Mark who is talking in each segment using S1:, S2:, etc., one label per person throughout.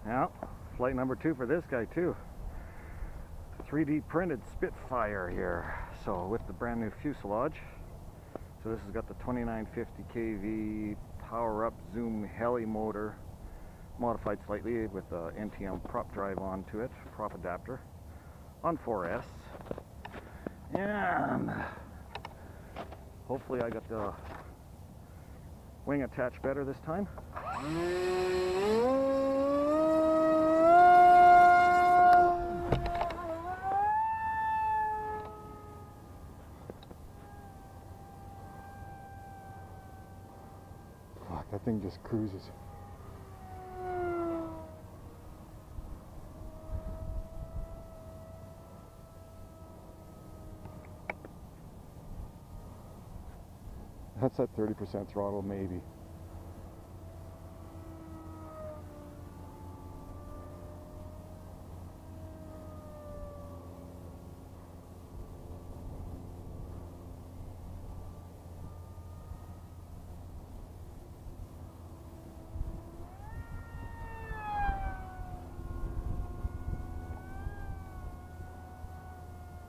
S1: Now, flight number 2 for this guy too. 3D printed Spitfire here. So with the brand new fuselage. So this has got the 2950 kV power up zoom heli motor, modified slightly with the NTM prop drive onto it, prop adapter on 4S. And hopefully I got the wing attached better this time.
S2: Fuck, that thing just cruises. That's at 30% throttle, maybe.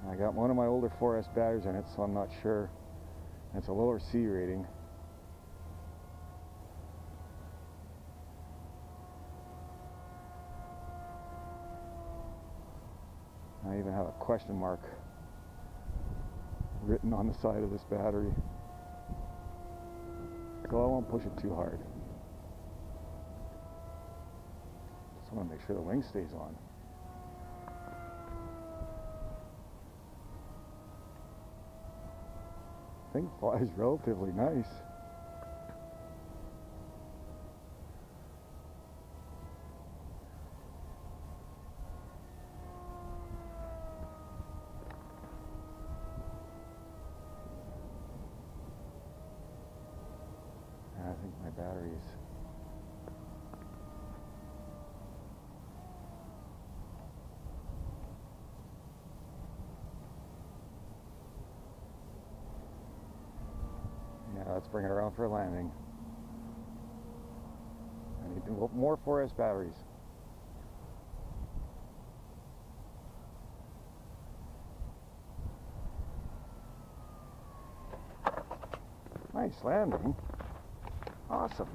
S2: I got one of my older 4S batteries in it, so I'm not sure. It's a lower C rating. I even have a question mark written on the side of this battery. So I won't push it too hard. Just want to make sure the wing stays on. Thing flies relatively nice. I think my batteries. Yeah, let's bring it around for a landing. I need more 4S batteries. Nice landing. Awesome.